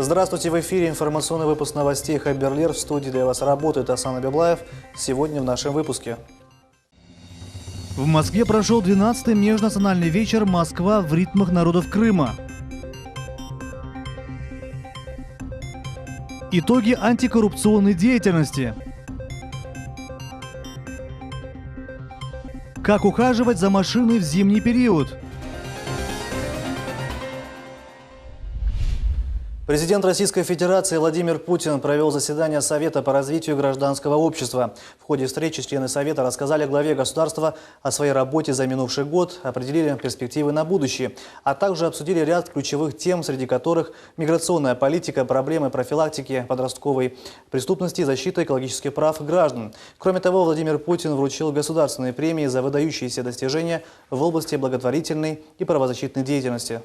Здравствуйте, в эфире информационный выпуск новостей Хайберлер. В студии для вас работает Асан Абиблаев. Сегодня в нашем выпуске. В Москве прошел 12-й межнациональный вечер «Москва в ритмах народов Крыма». Итоги антикоррупционной деятельности. Как ухаживать за машиной в зимний период. Президент Российской Федерации Владимир Путин провел заседание Совета по развитию гражданского общества. В ходе встречи члены Совета рассказали главе государства о своей работе за минувший год, определили перспективы на будущее, а также обсудили ряд ключевых тем, среди которых миграционная политика, проблемы профилактики подростковой преступности и защиты экологических прав граждан. Кроме того, Владимир Путин вручил государственные премии за выдающиеся достижения в области благотворительной и правозащитной деятельности.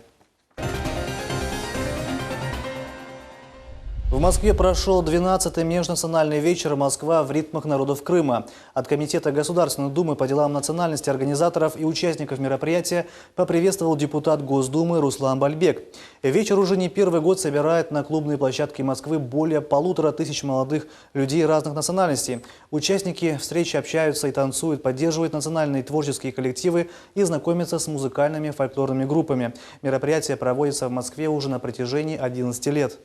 В Москве прошел 12-й межнациональный вечер «Москва в ритмах народов Крыма». От Комитета Государственной Думы по делам национальности организаторов и участников мероприятия поприветствовал депутат Госдумы Руслан Бальбек. Вечер уже не первый год собирает на клубной площадке Москвы более 1500 молодых людей разных национальностей. Участники встречи общаются и танцуют, поддерживают национальные творческие коллективы и знакомятся с музыкальными фольклорными группами. Мероприятие проводится в Москве уже на протяжении 11 лет.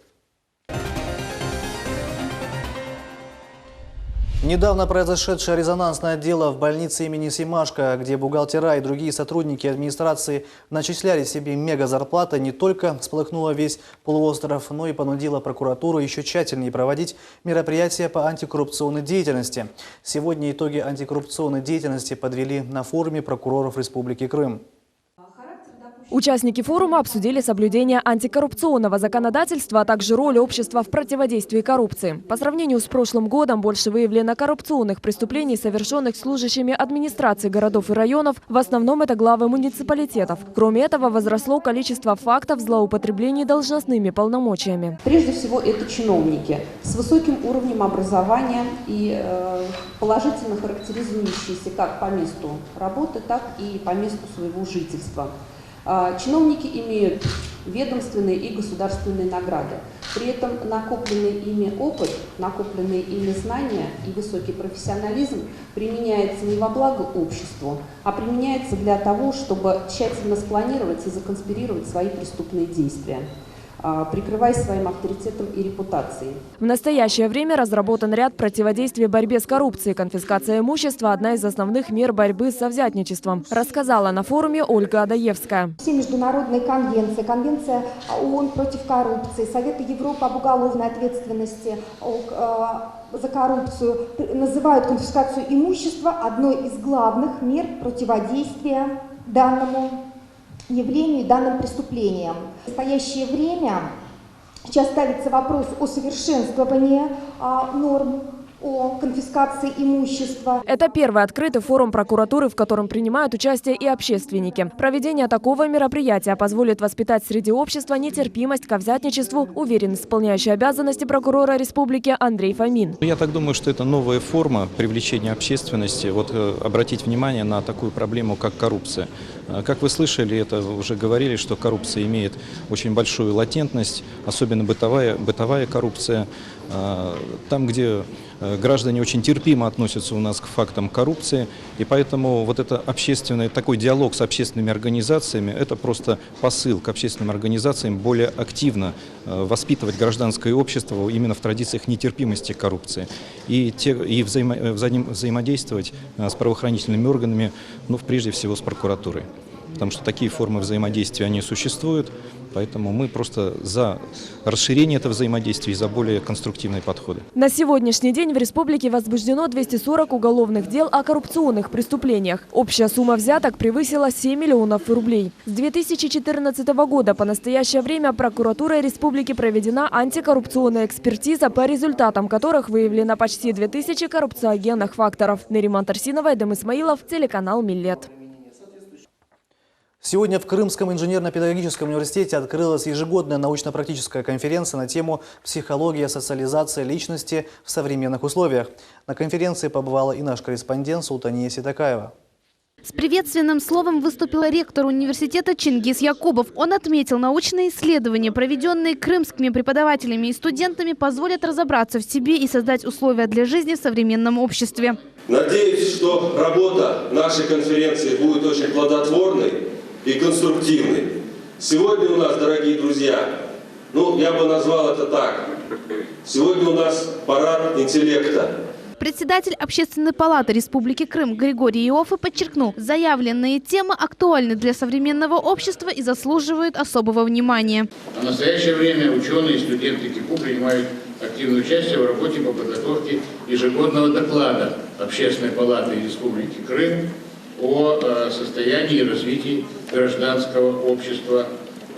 Недавно произошедшее резонансное дело в больнице имени Семашко, где бухгалтера и другие сотрудники администрации начисляли себе мега-зарплаты, не только всколыхнуло весь полуостров, но и понудило прокуратуру еще тщательнее проводить мероприятия по антикоррупционной деятельности. Сегодня итоги антикоррупционной деятельности подвели на форуме прокуроров Республики Крым. Участники форума обсудили соблюдение антикоррупционного законодательства, а также роль общества в противодействии коррупции. По сравнению с прошлым годом больше выявлено коррупционных преступлений, совершенных служащими администрации городов и районов. В основном это главы муниципалитетов. Кроме этого, возросло количество фактов злоупотреблений должностными полномочиями. Прежде всего, это чиновники с высоким уровнем образования и положительно характеризующиеся как по месту работы, так и по месту своего жительства. Чиновники имеют ведомственные и государственные награды. При этом накопленный ими опыт, накопленные ими знания и высокий профессионализм применяется не во благо обществу, а применяется для того, чтобы тщательно спланировать и законспирировать свои преступные действия, прикрываясь своим авторитетом и репутацией. В настоящее время разработан ряд противодействий борьбе с коррупцией. Конфискация имущества – одна из основных мер борьбы со взятничеством, рассказала на форуме Ольга Адаевская. Все международные конвенции, Конвенция ООН против коррупции, Совета Европы об уголовной ответственности за коррупцию называют конфискацию имущества одной из главных мер противодействия данному явлению и данным преступлениям. В настоящее время сейчас ставится вопрос о совершенствовании норм о конфискации имущества. Это первый открытый форум прокуратуры, в котором принимают участие и общественники. Проведение такого мероприятия позволит воспитать среди общества нетерпимость ко взятничеству, уверен исполняющий обязанности прокурора республики Андрей Фомин. Я так думаю, что это новая форма привлечения общественности. Обратить внимание на такую проблему, как коррупция. Как вы слышали, это уже говорили, что коррупция имеет очень большую латентность, особенно бытовая коррупция. Там, где граждане очень терпимо относятся у нас к фактам коррупции, и поэтому это такой диалог с общественными организациями, это просто посыл к общественным организациям более активно воспитывать гражданское общество именно в традициях нетерпимости к коррупции и взаимодействовать с правоохранительными органами, прежде всего с прокуратурой. Потому что такие формы взаимодействия, они существуют, поэтому мы просто за расширение этого взаимодействия и за более конструктивные подходы. На сегодняшний день в республике возбуждено 240 уголовных дел о коррупционных преступлениях. Общая сумма взяток превысила 7 миллионов рублей. С 2014 года по настоящее время прокуратурой республики проведена антикоррупционная экспертиза, по результатам которых выявлено почти 2000 коррупциогенных факторов. Нариман Тарсинова, Эдем Исмаилов, телеканал Миллет. Сегодня в Крымском инженерно-педагогическом университете открылась ежегодная научно-практическая конференция на тему «Психология социализации личности в современных условиях». На конференции побывала и наш корреспондент Султания Ситакаева. С приветственным словом выступил ректор университета Чингис Якубов. Он отметил, научные исследования, проведенные крымскими преподавателями и студентами, позволят разобраться в себе и создать условия для жизни в современном обществе. Надеюсь, что работа нашей конференции будет очень плодотворной и конструктивной. Сегодня у нас, дорогие друзья, я бы назвал это так. Сегодня у нас парад интеллекта. Председатель Общественной палаты Республики Крым Григорий Иоффе подчеркнул, заявленные темы актуальны для современного общества и заслуживают особого внимания. В настоящее время ученые и студенты КИКУ принимают активное участие в работе по подготовке ежегодного доклада Общественной палаты Республики Крым о состоянии и развитии гражданского общества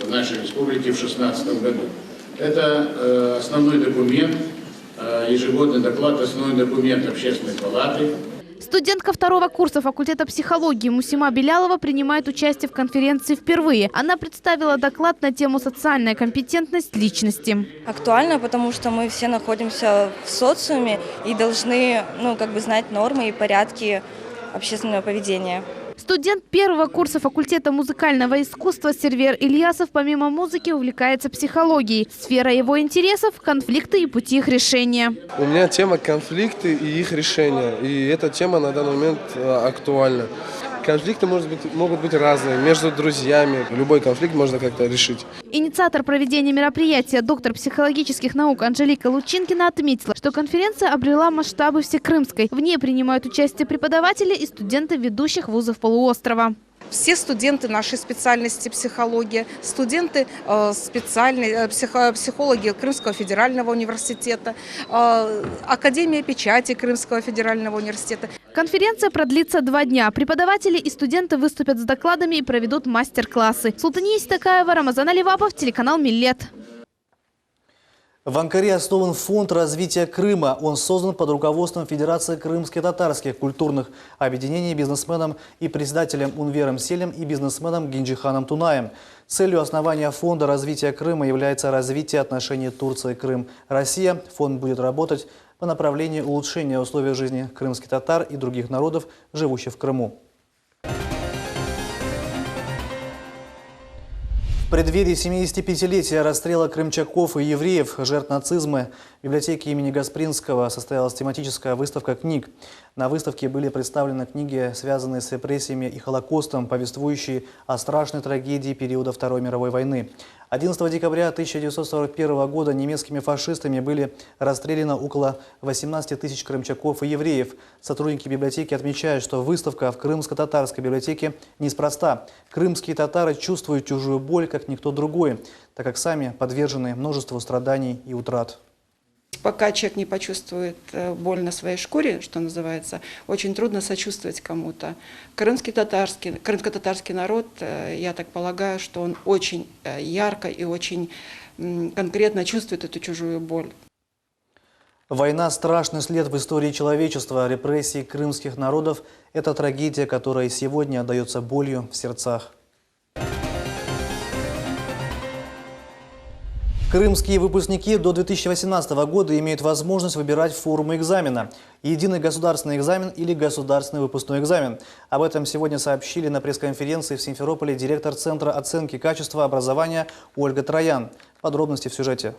в нашей республике в 2016 году. Это основной документ. Ежегодный доклад – основной документ Общественной палаты. Студентка второго курса факультета психологии Мусима Белялова принимает участие в конференции впервые. Она представила доклад на тему «Социальная компетентность личности». Актуально, потому что мы все находимся в социуме и должны знать нормы и порядки общественного поведения. Студент первого курса факультета музыкального искусства Сервер Ильясов помимо музыки увлекается психологией. Сфера его интересов – конфликты и пути их решения. У меня тема конфликты и их решения. И эта тема на данный момент актуальна. Конфликты могут быть разные, между друзьями. Любой конфликт можно как-то решить. Инициатор проведения мероприятия, доктор психологических наук Анжелика Лучинкина отметила, что конференция обрела масштабы всекрымской. В ней принимают участие преподаватели и студенты ведущих вузов полуострова. Все студенты нашей специальности психология, студенты психологи Крымского федерального университета, Академия печати Крымского федерального университета. Конференция продлится 2 дня. Преподаватели и студенты выступят с докладами и проведут мастер-классы. Султания Истакаева, Рамазан Аливапов, телеканал «Миллет». В Анкаре основан фонд развития Крыма. Он создан под руководством Федерации крымско-татарских культурных объединений бизнесменом и председателем Унвером Селем и бизнесменом Гинджиханом Тунаем. Целью основания фонда развития Крыма является развитие отношений Турция-Крым-Россия. Фонд будет работать по направлению улучшения условий жизни крымских татар и других народов, живущих в Крыму. В преддверии 75-летия расстрела крымчаков и евреев, жертв нацизма, в библиотеке имени Гаспринского состоялась тематическая выставка книг. На выставке были представлены книги, связанные с репрессиями и Холокостом, повествующие о страшной трагедии периода Второй мировой войны. 11 декабря 1941 года немецкими фашистами были расстреляны около 18 тысяч крымчаков и евреев. Сотрудники библиотеки отмечают, что выставка в крымско-татарской библиотеке неспроста. Крымские татары чувствуют чужую боль, как никто другой, так как сами подвержены множеству страданий и утрат. Пока человек не почувствует боль на своей шкуре, что называется, очень трудно сочувствовать кому-то. Крымско-татарский народ, я так полагаю, что он очень ярко и очень конкретно чувствует эту чужую боль. Война – страшный след в истории человечества. Репрессии крымских народов – это трагедия, которая сегодня отдается болью в сердцах. Крымские выпускники до 2018 года имеют возможность выбирать форму экзамена – единый государственный экзамен или государственный выпускной экзамен. Об этом сегодня сообщили на пресс-конференции в Симферополе директор Центра оценки качества образования Ольга Троян. Подробности в сюжете.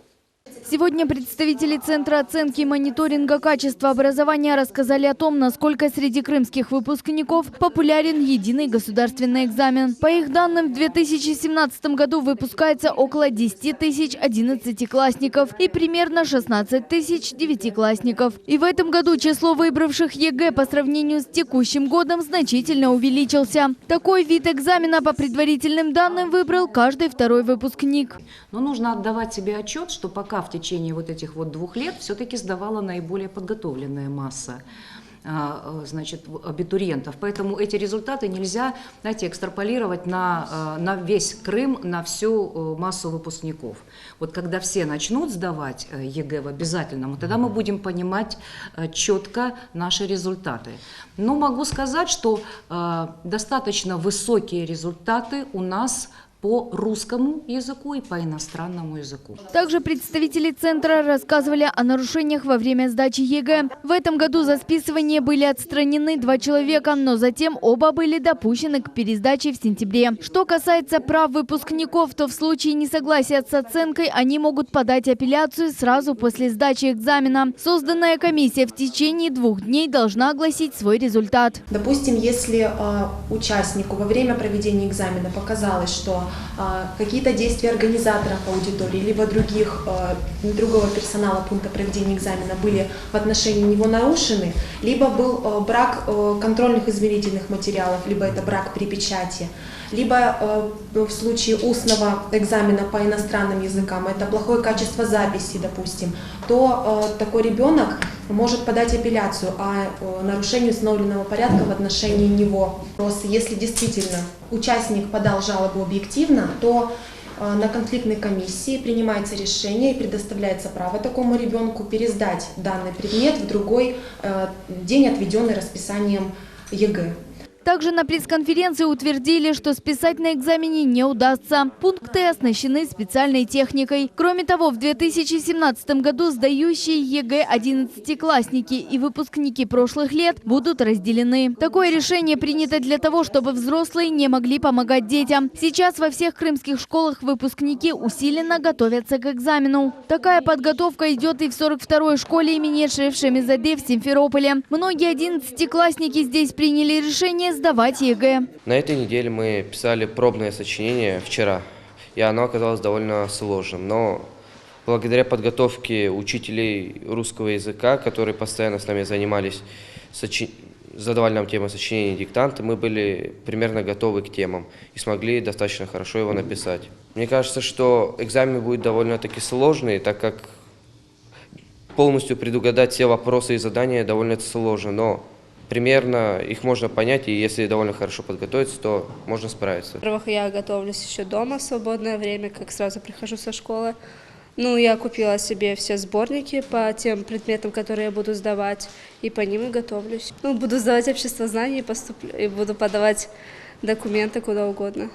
Сегодня представители Центра оценки и мониторинга качества образования рассказали о том, насколько среди крымских выпускников популярен единый государственный экзамен. По их данным, в 2017 году выпускается около 10 тысяч 11-классников и примерно 16 тысяч 9-классников. И в этом году число выбравших ЕГЭ по сравнению с текущим годом значительно увеличился. Такой вид экзамена по предварительным данным выбрал каждый второй выпускник. Но нужно отдавать себе отчет, что пока в течение вот этих 2 лет все-таки сдавала наиболее подготовленная масса абитуриентов. Поэтому эти результаты нельзя, экстраполировать на весь Крым, на всю массу выпускников. Вот когда все начнут сдавать ЕГЭ в обязательном, тогда мы будем понимать четко наши результаты. Но могу сказать, что достаточно высокие результаты у нас по русскому языку и по иностранному языку. Также представители центра рассказывали о нарушениях во время сдачи ЕГЭ. В этом году за списывание были отстранены 2 человека, но затем оба были допущены к пересдаче в сентябре. Что касается прав выпускников, то в случае несогласия с оценкой они могут подать апелляцию сразу после сдачи экзамена. Созданная комиссия в течение 2 дней должна огласить свой результат. Допустим, если участнику во время проведения экзамена показалось, что какие-то действия организаторов аудитории, либо другого персонала пункта проведения экзамена были в отношении него нарушены, либо был брак контрольных измерительных материалов, либо это брак при печати, либо в случае устного экзамена по иностранным языкам, это плохое качество записи, допустим, то такой ребенок может подать апелляцию о нарушении установленного порядка в отношении него. Если действительно участник подал жалобу объективно, то на конфликтной комиссии принимается решение и предоставляется право такому ребенку пересдать данный предмет в другой день, отведенный расписанием ЕГЭ. Также на пресс-конференции утвердили, что списать на экзамене не удастся. Пункты оснащены специальной техникой. Кроме того, в 2017 году сдающие ЕГЭ 11-классники и выпускники прошлых лет будут разделены. Такое решение принято для того, чтобы взрослые не могли помогать детям. Сейчас во всех крымских школах выпускники усиленно готовятся к экзамену. Такая подготовка идет и в 42-й школе имени Шейх Шемизаде в Симферополе. Многие 11-классники здесь приняли решение сдавать ЕГЭ. На этой неделе мы писали пробное сочинение вчера, и оно оказалось довольно сложным. Но благодаря подготовке учителей русского языка, которые постоянно с нами занимались, задавали нам темы сочинения и диктанты, мы были примерно готовы к темам и смогли достаточно хорошо его написать. Мне кажется, что экзамен будет довольно-таки сложный, так как полностью предугадать все вопросы и задания довольно сложно, но примерно их можно понять, и если довольно хорошо подготовиться, то можно справиться. Во-первых, я готовлюсь еще дома в свободное время, как сразу прихожу со школы. Я купила себе все сборники по тем предметам, которые я буду сдавать, и по ним и готовлюсь. Буду сдавать обществознание и буду подавать документы куда угодно.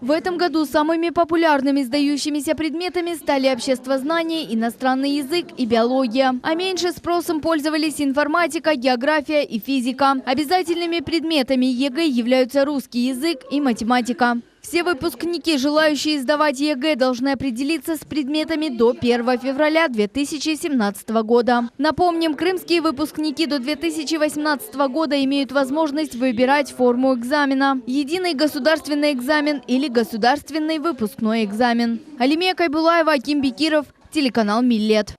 В этом году самыми популярными сдающимися предметами стали обществознание, иностранный язык и биология. А меньше спросом пользовались информатика, география и физика. Обязательными предметами ЕГЭ являются русский язык и математика. Все выпускники, желающие сдавать ЕГЭ, должны определиться с предметами до 1 февраля 2017 года. Напомним, крымские выпускники до 2018 года имеют возможность выбирать форму экзамена – единый государственный экзамен или государственный выпускной экзамен. Алимия Кайбулаева, Аким Бекиров, телеканал «Миллет».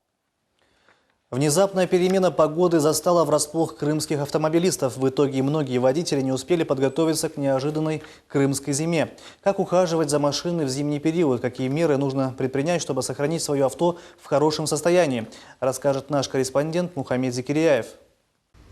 Внезапная перемена погоды застала врасплох крымских автомобилистов. В итоге многие водители не успели подготовиться к неожиданной крымской зиме. Как ухаживать за машиной в зимний период? Какие меры нужно предпринять, чтобы сохранить свое авто в хорошем состоянии? Расскажет наш корреспондент Мухаммед Зикиряев.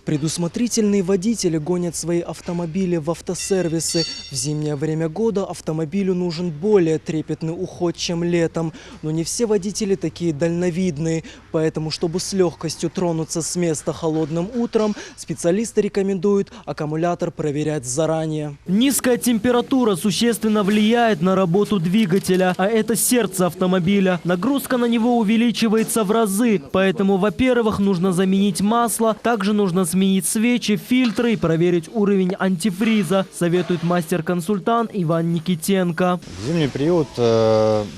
Предусмотрительные водители гонят свои автомобили в автосервисы. В зимнее время года автомобилю нужен более трепетный уход, чем летом. Но не все водители такие дальновидные. Поэтому, чтобы с легкостью тронуться с места холодным утром, специалисты рекомендуют аккумулятор проверять заранее. Низкая температура существенно влияет на работу двигателя, а это сердце автомобиля. Нагрузка на него увеличивается в разы. Поэтому, во-первых, нужно заменить масло, также нужно сменить свечи, фильтры и проверить уровень антифриза, советует мастер-консультант Иван Никитенко. В зимний период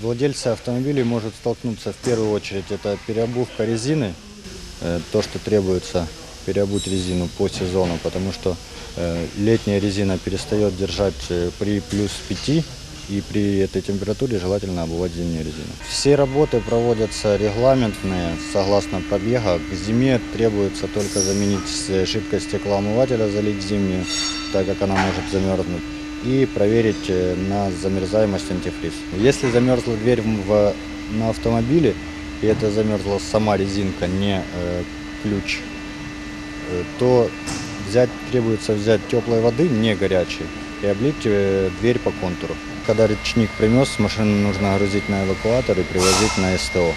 владельцы автомобилей может столкнуться в первую очередь это переобувка резины, то, что требуется переобуть резину по сезону, потому что летняя резина перестает держать при плюс 5. И при этой температуре желательно обувать зимнюю резину. Все работы проводятся регламентные, согласно пробега. К зиме требуется только заменить жидкость стеклоомывателя, залить зимнюю, так как она может замерзнуть, и проверить на замерзаемость антифриз. Если замерзла дверь на автомобиле, и это замерзла сама резинка, не ключ, то требуется взять теплой воды, не горячей, и облить дверь по контуру. Когда ручник примес, машину нужно грузить на эвакуатор и привозить на СТО.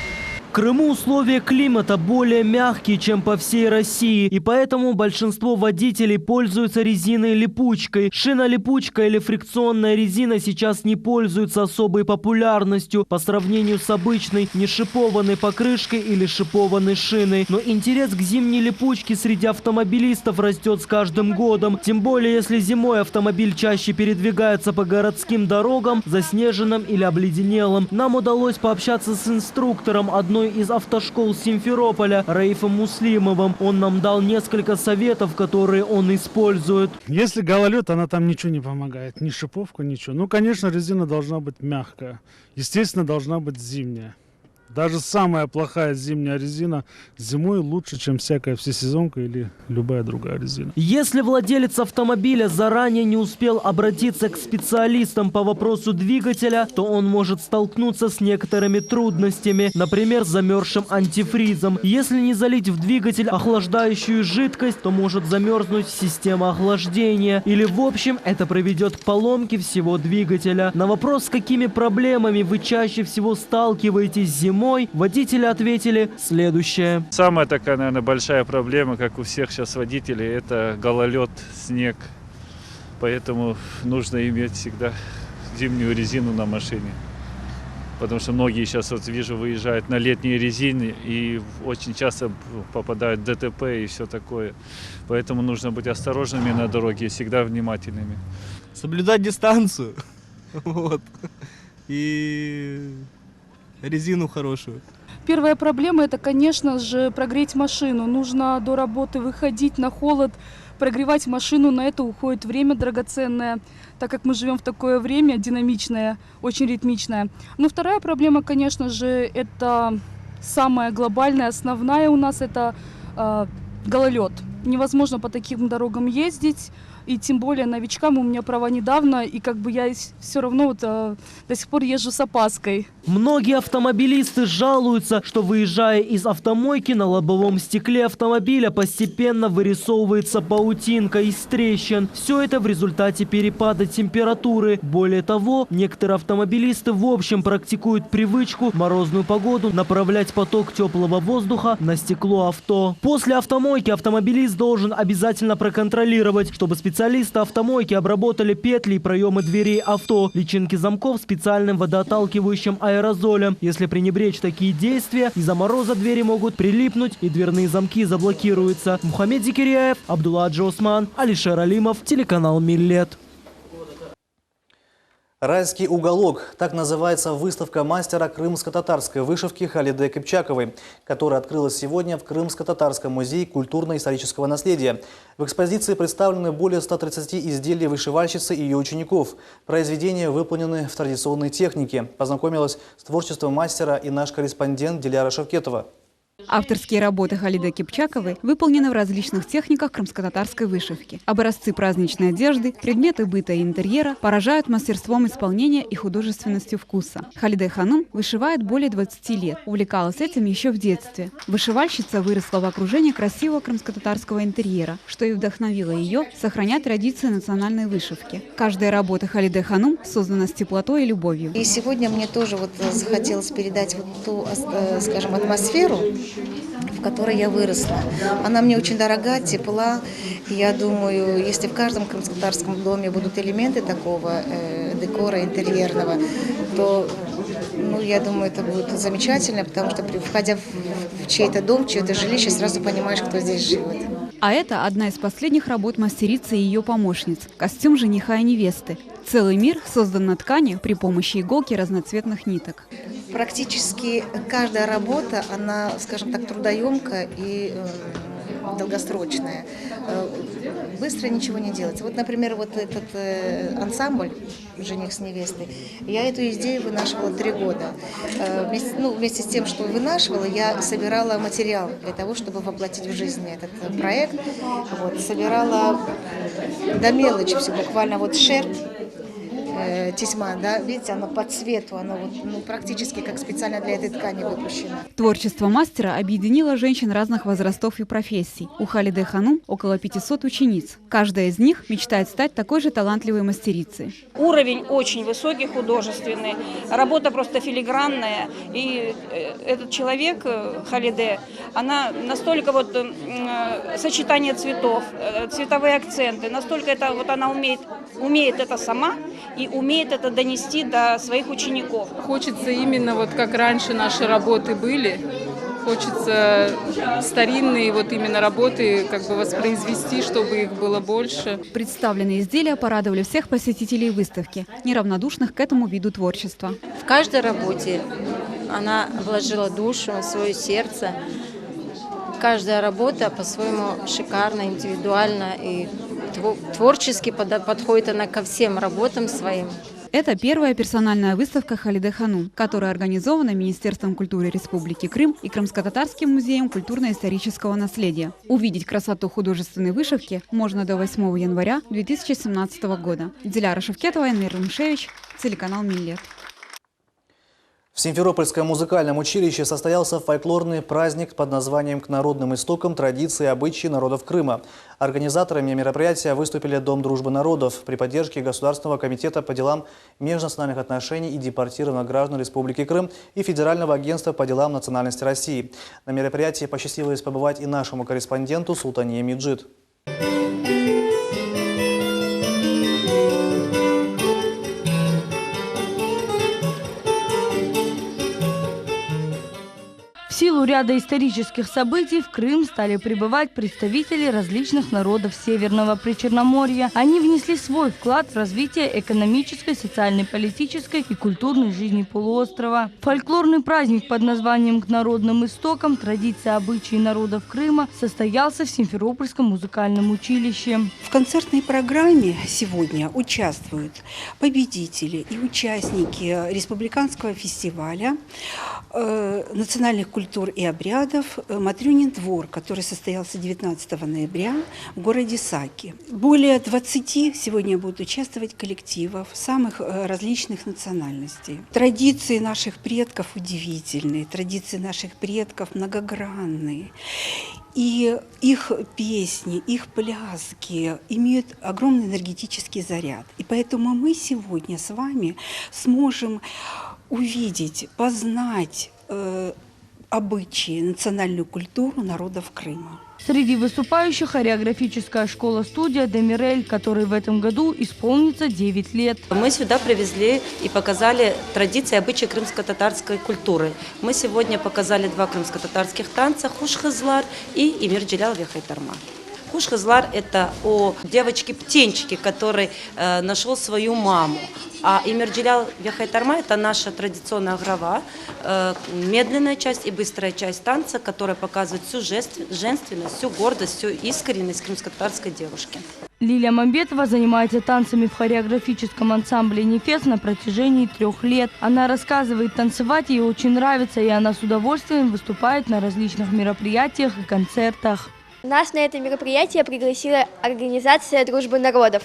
Крыму условия климата более мягкие, чем по всей России, и поэтому большинство водителей пользуются резиной-липучкой. Шина-липучка или фрикционная резина сейчас не пользуются особой популярностью по сравнению с обычной нешипованной покрышкой или шипованной шиной. Но интерес к зимней липучке среди автомобилистов растет с каждым годом. Тем более, если зимой автомобиль чаще передвигается по городским дорогам, заснеженным или обледенелым. Нам удалось пообщаться с инструктором одной из автошкол Симферополя Раифом Муслимовым. Он нам дал несколько советов, которые он использует. Если гололед, она там ничего не помогает. Ни шиповка, ничего. Ну, конечно, резина должна быть мягкая. Естественно, должна быть зимняя. Даже самая плохая зимняя резина зимой лучше, чем всякая всесезонка или любая другая резина. Если владелец автомобиля заранее не успел обратиться к специалистам по вопросу двигателя, то он может столкнуться с некоторыми трудностями, например, с замерзшим антифризом. Если не залить в двигатель охлаждающую жидкость, то может замерзнуть система охлаждения. Или в общем, это приведет к поломке всего двигателя. На вопрос, с какими проблемами вы чаще всего сталкиваетесь зимой, водители ответили следующее. Самая такая, наверное, большая проблема, как у всех сейчас водителей, это гололед, снег. Поэтому нужно иметь всегда зимнюю резину на машине. Потому что многие сейчас, вот вижу, выезжают на летние резины и очень часто попадают в ДТП и все такое. Поэтому нужно быть осторожными на дороге и всегда внимательными. Соблюдать дистанцию. Вот. И резину хорошую. Первая проблема – это, конечно же, прогреть машину. Нужно до работы выходить на холод, прогревать машину. На это уходит время драгоценное, так как мы живем в такое время динамичное, очень ритмичное. Но вторая проблема, конечно же, это самая глобальная, основная у нас – это гололед. Невозможно по таким дорогам ездить. И тем более новичкам, у меня права недавно, и как бы я все равно вот, до сих пор езжу с опаской. Многие автомобилисты жалуются, что выезжая из автомойки, на лобовом стекле автомобиля постепенно вырисовывается паутинка из трещин. Все это в результате перепада температуры. Более того, некоторые автомобилисты в общем практикуют привычку в морозную погоду направлять поток теплого воздуха на стекло авто. После автомойки автомобилист должен обязательно проконтролировать, чтобы специалисты автомойки обработали петли и проемы дверей авто, личинки замков специальным водоотталкивающим аэрозолем. Если пренебречь такие действия, из-за мороза двери могут прилипнуть и дверные замки заблокируются. Мухаммед Зикиряев, Абдулла Джосман, Алишер Алимов, телеканал Миллет. «Райский уголок» – так называется выставка мастера крымско-татарской вышивки Халиде Кипчаковой, которая открылась сегодня в Крымско-татарском музее культурно-исторического наследия. В экспозиции представлены более 130 изделий вышивальщицы и ее учеников. Произведения выполнены в традиционной технике. Познакомилась с творчеством мастера и наш корреспондент Диляра Шавкетова. Авторские работы Халиды Кипчаковой выполнены в различных техниках крымско-татарской вышивки. Образцы праздничной одежды, предметы быта и интерьера поражают мастерством исполнения и художественностью вкуса. Халида Ханум вышивает более 20 лет. Увлекалась этим еще в детстве. Вышивальщица выросла в окружении красивого крымско-татарского интерьера, что и вдохновило ее сохранять традиции национальной вышивки. Каждая работа Халиды Ханум создана с теплотой и любовью. И сегодня мне тоже захотелось передать вот ту, скажем, атмосферу, в которой я выросла. Она мне очень дорога, тепла. Я думаю, если в каждом крымско-татарском доме будут элементы такого декора интерьерного, то, я думаю, это будет замечательно, потому что, входя в чей-то дом, в чье-то жилище, сразу понимаешь, кто здесь живет. А это одна из последних работ мастерицы и ее помощниц – костюм жениха и невесты. Целый мир создан на ткани при помощи иголки разноцветных ниток. Практически каждая работа, она, скажем так, трудоемкая и долгосрочная. Быстро ничего не делается. Вот, например, вот этот ансамбль «Жених с невестой», я эту идею вынашивала 3 года. Вместе с тем, что вынашивала, я собирала материал для того, чтобы воплотить в жизнь этот проект. Вот, собирала до мелочи все, буквально вот шерсть, тесьма, да, видите, она по цвету, она вот, ну, практически как специально для этой ткани выпущена. Творчество мастера объединило женщин разных возрастов и профессий. У Халиде Ханум около 500 учениц. Каждая из них мечтает стать такой же талантливой мастерицей. Уровень очень высокий, художественный, работа просто филигранная. И этот человек, Халиде, она настолько вот сочетание цветов, цветовые акценты, настолько это вот она умеет это сама и умеет это донести до своих учеников. Хочется именно вот как раньше наши работы были. Хочется старинные вот именно работы как бы воспроизвести, чтобы их было больше. Представленные изделия порадовали всех посетителей выставки, неравнодушных к этому виду творчества. В каждой работе она вложила душу, свое сердце. Каждая работа по-своему шикарна, индивидуальна и творчески подходит она ко всем работам своим. Это первая персональная выставка Халиде Ханум, которая организована Министерством культуры Республики Крым и Крымско-Татарским музеем культурно-исторического наследия. Увидеть красоту художественной вышивки можно до 8 января 2017 года. Диляра Шевкетова, Энмир Румшевич, телеканал Миллет. В Симферопольском музыкальном училище состоялся фольклорный праздник под названием «К народным истокам традиции и обычаи народов Крыма». Организаторами мероприятия выступили Дом дружбы народов при поддержке Государственного комитета по делам межнациональных отношений и депортированных граждан Республики Крым и Федерального агентства по делам национальности России. На мероприятии посчастливилось побывать и нашему корреспонденту Султание Меджид. В силу ряда исторических событий в Крым стали прибывать представители различных народов Северного Причерноморья. Они внесли свой вклад в развитие экономической, социальной, политической и культурной жизни полуострова. Фольклорный праздник под названием «К народным истокам. Традиции, обычаи народов Крыма» состоялся в Симферопольском музыкальном училище. В концертной программе сегодня участвуют победители и участники республиканского фестиваля национальных культур и обрядов «Матрёнин двор», который состоялся 19 ноября в городе Саки. Более 20 сегодня будут участвовать коллективов самых различных национальностей. Традиции наших предков удивительные, традиции наших предков многогранные. И их песни, их пляски имеют огромный энергетический заряд. И поэтому мы сегодня с вами сможем увидеть, познать обычаи, национальную культуру народов Крыма. Среди выступающих хореографическая школа-студия «Демирель», которой в этом году исполнится 9 лет. Мы сюда привезли и показали традиции и обычаи крымско-татарской культуры. Мы сегодня показали 2 крымско-татарских танца «Хуш-Хызлар» и «Имир-Джелял Вехайтарма». Хуш-Хызлар – это о девочке-птенчике, который нашел свою маму. А Имир-Джелял Вехайтарма – это наша традиционная грава, медленная часть и быстрая часть танца, которая показывает всю женственность, всю гордость, всю искренность крымско-татарской девушки. Лилия Мамбетова занимается танцами в хореографическом ансамбле «Нефес» на протяжении 3 лет. Она рассказывает, танцевать ей очень нравится, и она с удовольствием выступает на различных мероприятиях и концертах. Нас на это мероприятие пригласила организация «Дружбы народов».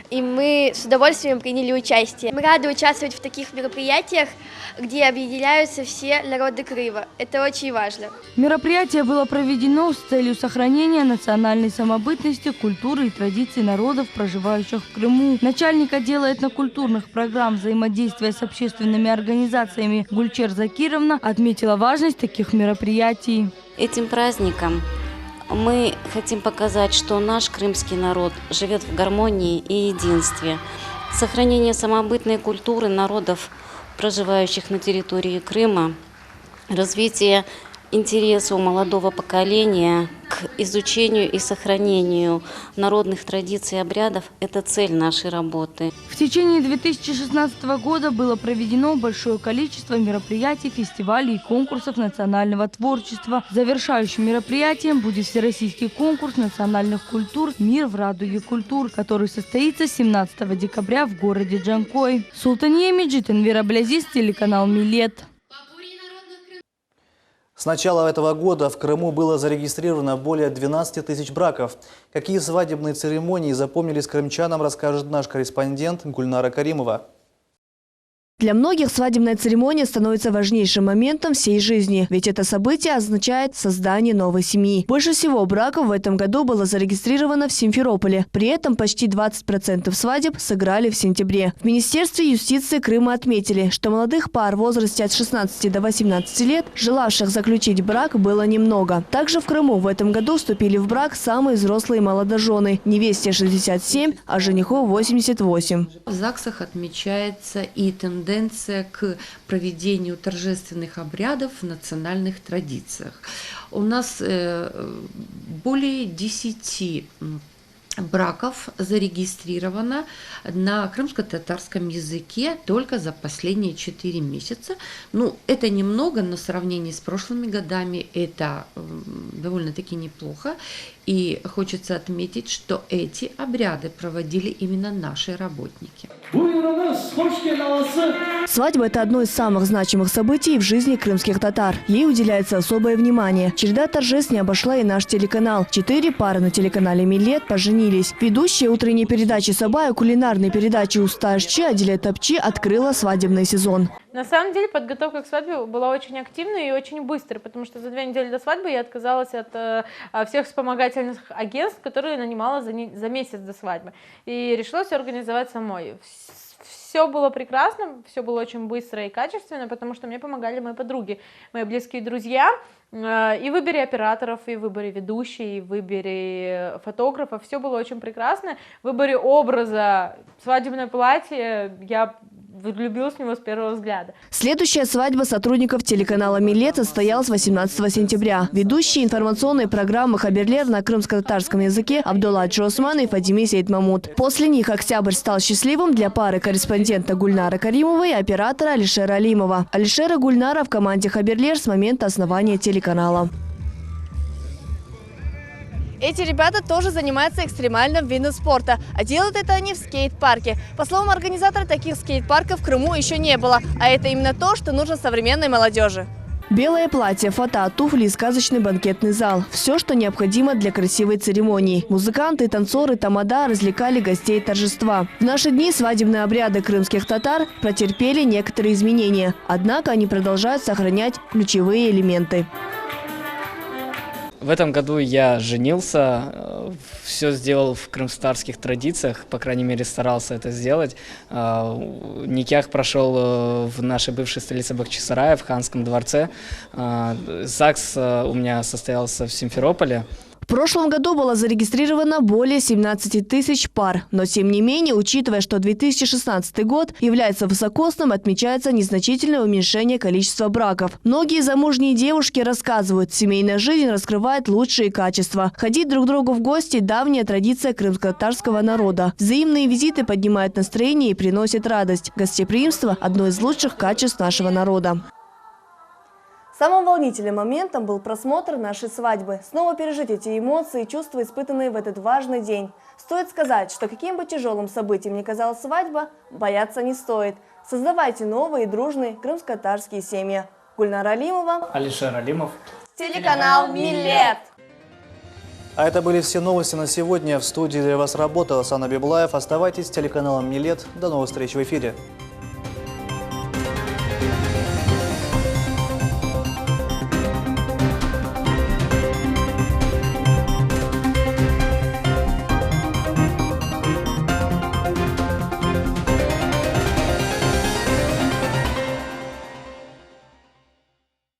И мы с удовольствием приняли участие. Мы рады участвовать в таких мероприятиях, где объединяются все народы Крыма. Это очень важно. Мероприятие было проведено с целью сохранения национальной самобытности, культуры и традиций народов, проживающих в Крыму. Начальник отдела этнокультурных программ взаимодействия с общественными организациями Гульчер Закировна отметила важность таких мероприятий. Этим праздником мы хотим показать, что наш крымский народ живет в гармонии и единстве. Сохранение самобытной культуры народов, проживающих на территории Крыма, развитие интереса у молодого поколения к изучению и сохранению народных традиций и обрядов – это цель нашей работы. В течение 2016 года было проведено большое количество мероприятий, фестивалей и конкурсов национального творчества. Завершающим мероприятием будет всероссийский конкурс национальных культур «Мир в радуге культур», который состоится 17 декабря в городе Джанкой. Султание Меджид, Энвир Аблязиз, телеканал Миллет. С начала этого года в Крыму было зарегистрировано более 12 тысяч браков. Какие свадебные церемонии запомнились крымчанам, расскажет наш корреспондент Гульнара Каримова. Для многих свадебная церемония становится важнейшим моментом всей жизни, ведь это событие означает создание новой семьи. Больше всего браков в этом году было зарегистрировано в Симферополе. При этом почти 20% свадеб сыграли в сентябре. В Министерстве юстиции Крыма отметили, что молодых пар в возрасте от 16 до 18 лет, желавших заключить брак, было немного. Также в Крыму в этом году вступили в брак самые взрослые молодожены. Невесте 67, а жениху 88. В ЗАГСах отмечается и тенденция к проведению торжественных обрядов в национальных традициях. У нас более 10 браков зарегистрировано на крымско-татарском языке только за последние 4 месяца. Ну, это немного, но в сравнении с прошлыми годами это довольно-таки неплохо. И хочется отметить, что эти обряды проводили именно наши работники. Свадьба – это одно из самых значимых событий в жизни крымских татар. Ей уделяется особое внимание. Череда торжеств не обошла и наш телеканал. 4 пары на телеканале «Милет» поженились. Ведущая утренней передачи «Сабая» кулинарной передачи «Усташчи» Адиля Тапчи открыла свадебный сезон. На самом деле подготовка к свадьбе была очень активной и очень быстрой, потому что за 2 недели до свадьбы я отказалась от всех вспомогательных агентств, которые нанимала за месяц до свадьбы. И решила все организовать самой. Все было прекрасно, все было очень быстро и качественно, потому что мне помогали мои подруги, мои близкие друзья. И в выборе операторов, и в выборе ведущей, и в выборе фотографов. Все было очень прекрасно. В выборе образа, свадебное платье, я влюбилась в него с первого взгляда. Следующая свадьба сотрудников телеканала «Милет» состоялась 18 сентября. Ведущие информационной программы «Хаберлер» на крымско-татарском языке Абдулла Джосман и Фадими Сейдмамут. После них октябрь стал счастливым для пары корреспондента Гульнара Каримовой и оператора Алишера Алимова. Алишера Гульнара в команде «Хаберлер» с момента основания телеканала. Эти ребята тоже занимаются экстремальным видом спорта, а делают это они в скейт-парке. По словам организатора, таких скейт-парков в Крыму еще не было, а это именно то, что нужно современной молодежи. Белое платье, фото, туфли и сказочный банкетный зал. Все, что необходимо для красивой церемонии. Музыканты, танцоры, тамада развлекали гостей торжества. В наши дни свадебные обряды крымских татар претерпели некоторые изменения. Однако они продолжают сохранять ключевые элементы. В этом году я женился, все сделал в крымско-татарских традициях, по крайней мере старался это сделать. Никях прошел в нашей бывшей столице Бахчисарая, в Ханском дворце. ЗАГС у меня состоялся в Симферополе. В прошлом году было зарегистрировано более 17 тысяч пар. Но тем не менее, учитывая, что 2016 год является высокосным, отмечается незначительное уменьшение количества браков. Многие замужние девушки рассказывают, семейная жизнь раскрывает лучшие качества. Ходить друг к другу в гости – давняя традиция крымско-татарского народа. Взаимные визиты поднимают настроение и приносят радость. Гостеприимство – одно из лучших качеств нашего народа. Самым волнительным моментом был просмотр нашей свадьбы. Снова пережить эти эмоции и чувства, испытанные в этот важный день. Стоит сказать, что каким бы тяжелым событием ни казалась свадьба, бояться не стоит. Создавайте новые, дружные крымско-татарские семьи. Гульнара Алимова, Алишер Алимов, телеканал «Милет». А это были все новости на сегодня. В студии для вас работал Сана Беблаев. Оставайтесь с телеканалом «Милет». До новых встреч в эфире.